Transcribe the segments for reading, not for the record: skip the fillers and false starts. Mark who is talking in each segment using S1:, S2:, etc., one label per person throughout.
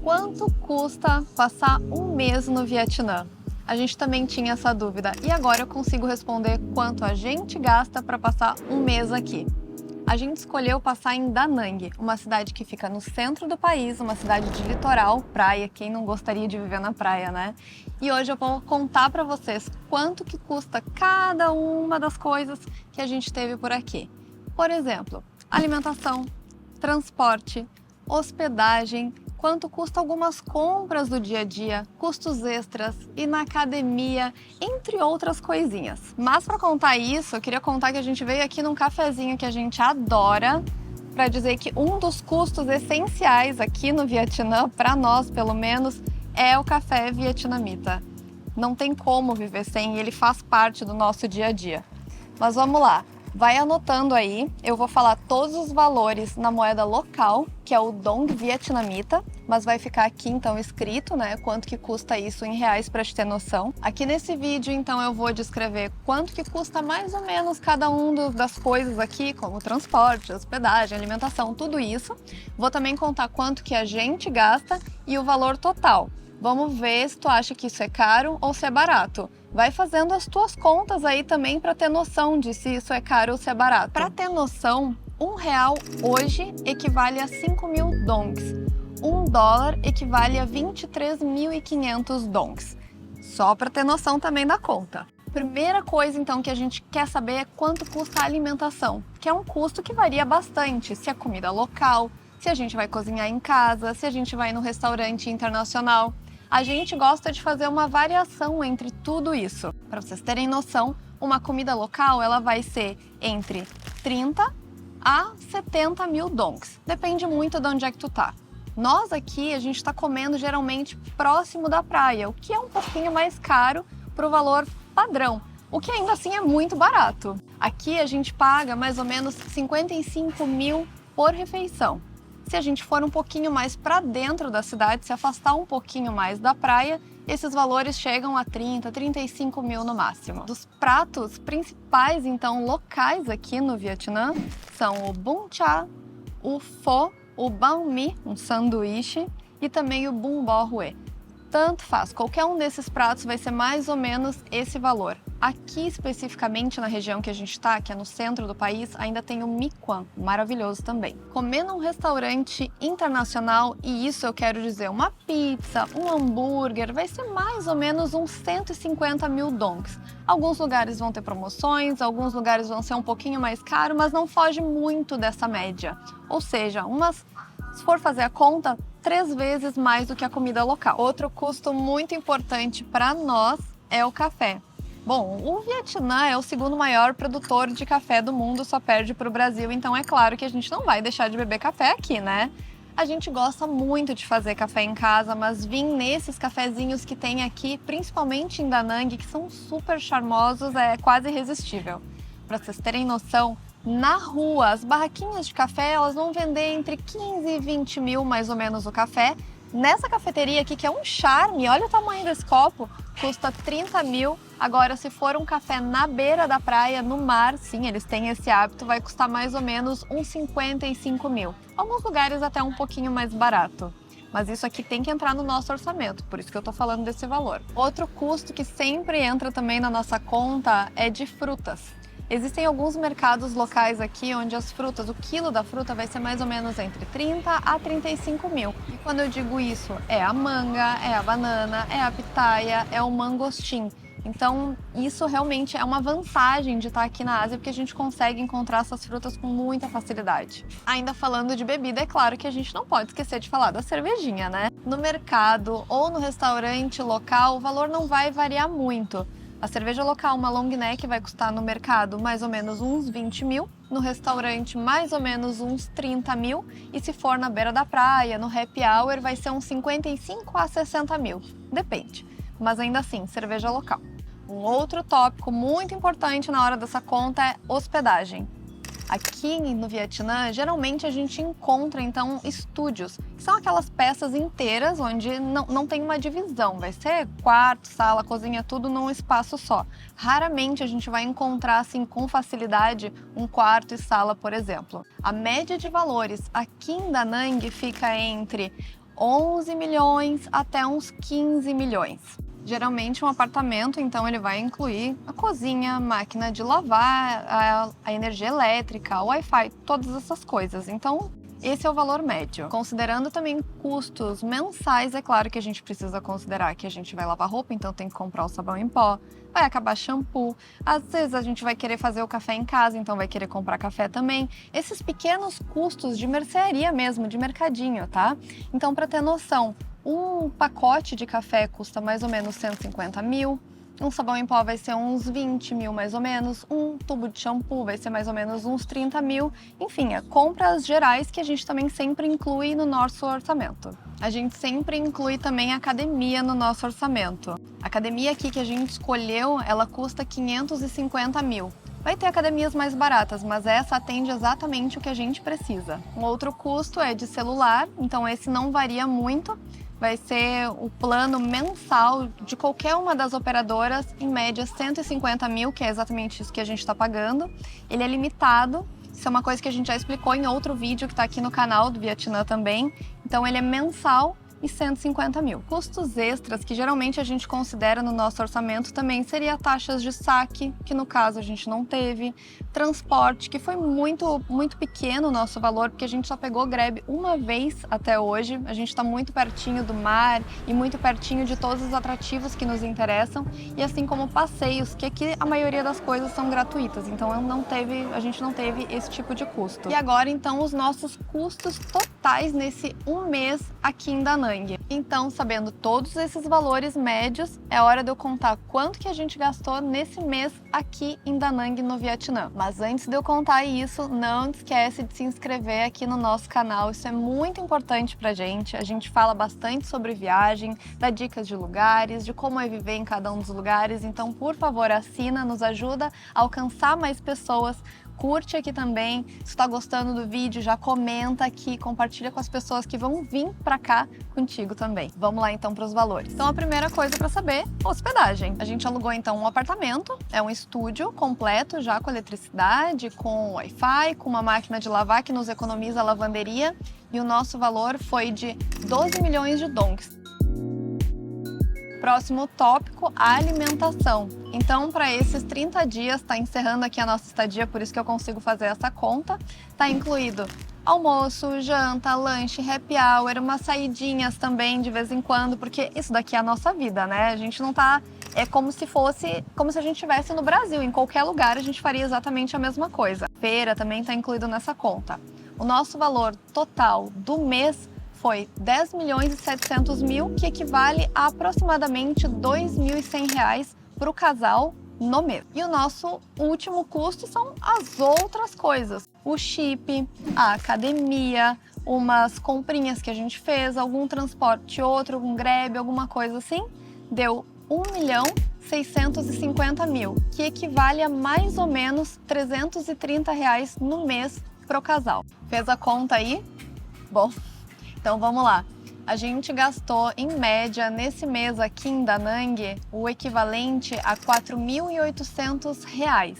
S1: Quanto custa passar um mês no Vietnã? A gente também tinha essa dúvida e agora eu consigo responder quanto a gente gasta para passar um mês aqui. A gente escolheu passar em Da Nang, uma cidade que fica no centro do país, uma cidade de litoral, praia, quem não gostaria de viver na praia, né? E hoje eu vou contar para vocês quanto que custa cada uma das coisas que a gente teve por aqui. Por exemplo, alimentação, transporte, hospedagem, quanto custa algumas compras do dia a dia, custos extras, ir na academia, entre outras coisinhas. Mas para contar isso, eu queria contar que a gente veio aqui num cafezinho que a gente adora, para dizer que um dos custos essenciais aqui no Vietnã, para nós pelo menos, é o café vietnamita. Não tem como viver sem, ele faz parte do nosso dia a dia. Mas vamos lá. Vai anotando aí, eu vou falar todos os valores na moeda local, que é o dong vietnamita, mas vai ficar aqui então escrito, né, quanto que custa isso em reais para te ter noção. Aqui nesse vídeo, então, eu vou descrever quanto que custa mais ou menos cada das coisas aqui, como transporte, hospedagem, alimentação, tudo isso. Vou também contar quanto que a gente gasta e o valor total. Vamos ver se tu acha que isso é caro ou se é barato. Vai fazendo as tuas contas aí também para ter noção de se isso é caro ou se é barato. Para ter noção, R$1 hoje equivale a 5.000 dongs. $1 equivale a 23.500 dongs. Só para ter noção também da conta. Primeira coisa, então, que a gente quer saber é quanto custa a alimentação, que é um custo que varia bastante, se é comida local, se a gente vai cozinhar em casa, se a gente vai no restaurante internacional. A gente gosta de fazer uma variação entre tudo isso. Para vocês terem noção, uma comida local ela vai ser entre 30 a 70 mil dongs. Depende muito de onde é que tu tá. Nós aqui, a gente está comendo geralmente próximo da praia, o que é um pouquinho mais caro para o valor padrão, o que ainda assim é muito barato. Aqui a gente paga mais ou menos 55 mil por refeição. Se a gente for um pouquinho mais para dentro da cidade, se afastar um pouquinho mais da praia, esses valores chegam a 30, 35 mil no máximo. Dos pratos principais, então, locais aqui no Vietnã, são o bún chả, o pho, o banh mi, um sanduíche, e também o bún bò Huế. Tanto faz, qualquer um desses pratos vai ser mais ou menos esse valor. Aqui, especificamente na região que a gente está, que é no centro do país, ainda tem o Mi Quan, maravilhoso também. Comer num restaurante internacional, e isso eu quero dizer, uma pizza, um hambúrguer, vai ser mais ou menos uns 150 mil dongs. Alguns lugares vão ter promoções, alguns lugares vão ser um pouquinho mais caro, mas não foge muito dessa média. Ou seja, se for fazer a conta, 3 vezes mais do que a comida local. Outro custo muito importante para nós é o café. Bom, o Vietnã é o segundo maior produtor de café do mundo, só perde para o Brasil, então é claro que a gente não vai deixar de beber café aqui, né? A gente gosta muito de fazer café em casa, mas vir nesses cafezinhos que tem aqui, principalmente em Da Nang, que são super charmosos, é quase irresistível. Para vocês terem noção, na rua, as barraquinhas de café, elas vão vender entre 15 e 20 mil, mais ou menos, o café. Nessa cafeteria aqui, que é um charme, olha o tamanho desse copo, custa 30 mil. Agora, se for um café na beira da praia, no mar, sim, eles têm esse hábito, vai custar mais ou menos uns 55 mil. Alguns lugares até um pouquinho mais barato. Mas isso aqui tem que entrar no nosso orçamento, por isso que eu tô falando desse valor. Outro custo que sempre entra também na nossa conta é de frutas. Existem alguns mercados locais aqui onde as frutas, o quilo da fruta vai ser mais ou menos entre 30 a 35 mil. E quando eu digo isso, é a manga, é a banana, é a pitaia, é o mangostim. Então, isso realmente é uma vantagem de estar aqui na Ásia, porque a gente consegue encontrar essas frutas com muita facilidade. Ainda falando de bebida, é claro que a gente não pode esquecer de falar da cervejinha, né? No mercado ou no restaurante local, o valor não vai variar muito. A cerveja local, uma long neck, vai custar no mercado mais ou menos uns 20 mil, no restaurante mais ou menos uns 30 mil, e se for na beira da praia, no happy hour, vai ser uns 55 a 60 mil, depende. Mas ainda assim, cerveja local. Um outro tópico muito importante na hora dessa conta é hospedagem. Aqui no Vietnã, geralmente a gente encontra, então, estúdios, que são aquelas peças inteiras onde não tem uma divisão, vai ser quarto, sala, cozinha, tudo num espaço só. Raramente a gente vai encontrar, assim, com facilidade, um quarto e sala, por exemplo. A média de valores aqui em Da Nang fica entre 11 milhões até uns 15 milhões. Geralmente um apartamento, então, ele vai incluir a cozinha, máquina de lavar, a energia elétrica, o Wi-Fi, todas essas coisas. Então, esse é o valor médio. Considerando também custos mensais, é claro que a gente precisa considerar que a gente vai lavar roupa, então tem que comprar o sabão em pó, vai acabar shampoo. Às vezes a gente vai querer fazer o café em casa, então vai querer comprar café também. Esses pequenos custos de mercearia mesmo, de mercadinho, tá? Então, para ter noção, um pacote de café custa mais ou menos 150 mil, um sabão em pó vai ser uns 20 mil mais ou menos, um tubo de shampoo vai ser mais ou menos uns 30 mil. Enfim, é compras gerais que a gente também sempre inclui no nosso orçamento. A gente sempre inclui também a academia no nosso orçamento. A academia aqui que a gente escolheu, ela custa 550 mil. Vai ter academias mais baratas, mas essa atende exatamente o que a gente precisa. Um outro custo é de celular, então esse não varia muito. Vai ser o plano mensal de qualquer uma das operadoras, em média 150 mil, que é exatamente isso que a gente está pagando. Ele é limitado, isso é uma coisa que a gente já explicou em outro vídeo que está aqui no canal do Vietnã também. Então ele é mensal e 150 mil. Custos extras que geralmente a gente considera no nosso orçamento também seria taxas de saque, que no caso a gente não teve, transporte, que foi muito pequeno o nosso valor, porque a gente só pegou Grab uma vez até hoje, a gente está muito pertinho do mar e muito pertinho de todos os atrativos que nos interessam, e assim como passeios, que aqui a maioria das coisas são gratuitas, então a gente não teve esse tipo de custo. E agora então os nossos custos totais nesse um mês aqui em Da Nang. Então, sabendo todos esses valores médios, é hora de eu contar quanto que a gente gastou nesse mês aqui em Da Nang, no Vietnã. Mas antes de eu contar isso, não esquece de se inscrever aqui no nosso canal, isso é muito importante pra gente. A gente fala bastante sobre viagem, dá dicas de lugares, de como é viver em cada um dos lugares, então por favor assina, nos ajuda a alcançar mais pessoas. Curte aqui também, se está gostando do vídeo, já comenta aqui, compartilha com as pessoas que vão vir para cá contigo também. Vamos lá então para os valores. Então a primeira coisa para saber, hospedagem. A gente alugou então um apartamento, é um estúdio completo já com eletricidade, com Wi-Fi, com uma máquina de lavar que nos economiza a lavanderia, e o nosso valor foi de 12 milhões de dongs. Próximo tópico, a alimentação. Então, para esses 30 dias, está encerrando aqui a nossa estadia, por isso que eu consigo fazer essa conta. Está incluído almoço, janta, lanche, happy hour, umas saidinhas também de vez em quando, porque isso daqui é a nossa vida, né? A gente não tá... É como se a gente estivesse no Brasil, em qualquer lugar a gente faria exatamente a mesma coisa. Feira também está incluído nessa conta. O nosso valor total do mês foi 10 milhões e 700 mil, que equivale a aproximadamente R$ 2.100 para o casal no mês. E o nosso último custo são as outras coisas. O chip, a academia, umas comprinhas que a gente fez, algum transporte, outro, um Grab, alguma coisa assim, deu R$ 1.650.000, que equivale a mais ou menos R$ 330 no mês para o casal. Fez a conta aí? Bom, então vamos lá. A gente gastou em média nesse mês aqui em Da Nang o equivalente a R$ 4.800.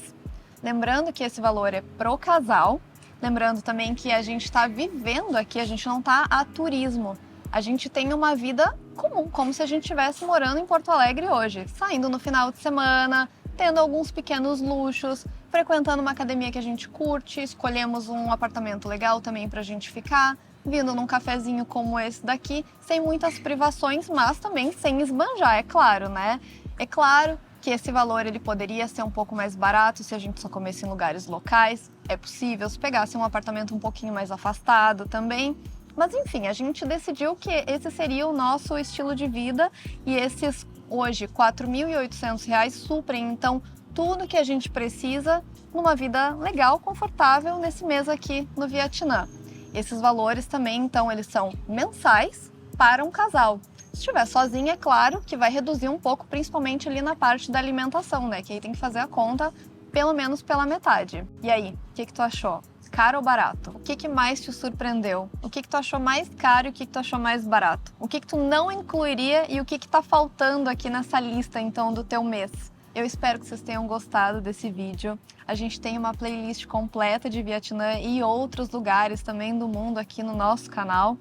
S1: Lembrando que esse valor é pro casal, lembrando também que a gente está vivendo aqui, a gente não está a turismo. A gente tem uma vida comum, como se a gente estivesse morando em Porto Alegre hoje, saindo no final de semana, tendo alguns pequenos luxos, frequentando uma academia que a gente curte, escolhemos um apartamento legal também para a gente ficar, vindo num cafezinho como esse daqui, sem muitas privações, mas também sem esbanjar, é claro, né? É claro que esse valor ele poderia ser um pouco mais barato se a gente só comesse em lugares locais, é possível se pegasse um apartamento um pouquinho mais afastado também, mas enfim, a gente decidiu que esse seria o nosso estilo de vida e esses, hoje, R$ 4.800 suprem, então, tudo que a gente precisa numa vida legal, confortável nesse mês aqui no Vietnã. Esses valores também, então, eles são mensais para um casal. Se estiver sozinho, é claro que vai reduzir um pouco, principalmente ali na parte da alimentação, né? Que aí tem que fazer a conta pelo menos pela metade. E aí, o que tu achou? Caro ou barato? O que mais te surpreendeu? O que tu achou mais caro e o que tu achou mais barato? O que tu não incluiria e o que tá faltando aqui nessa lista, então, do teu mês? Eu espero que vocês tenham gostado desse vídeo. A gente tem uma playlist completa de Vietnã e outros lugares também do mundo aqui no nosso canal.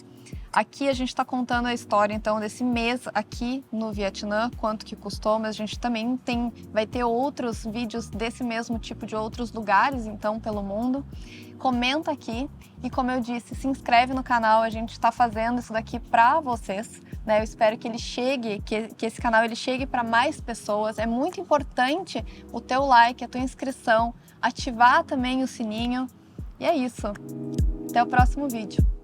S1: Aqui a gente está contando a história, então, desse mês aqui no Vietnã, quanto que custou, mas a gente também vai ter outros vídeos desse mesmo tipo de outros lugares, então, pelo mundo. Comenta aqui e, como eu disse, se inscreve no canal, a gente está fazendo isso daqui para vocês, né? Eu espero que ele chegue, que esse canal ele chegue para mais pessoas. É muito importante o teu like, a tua inscrição, ativar também o sininho. E é isso. Até o próximo vídeo.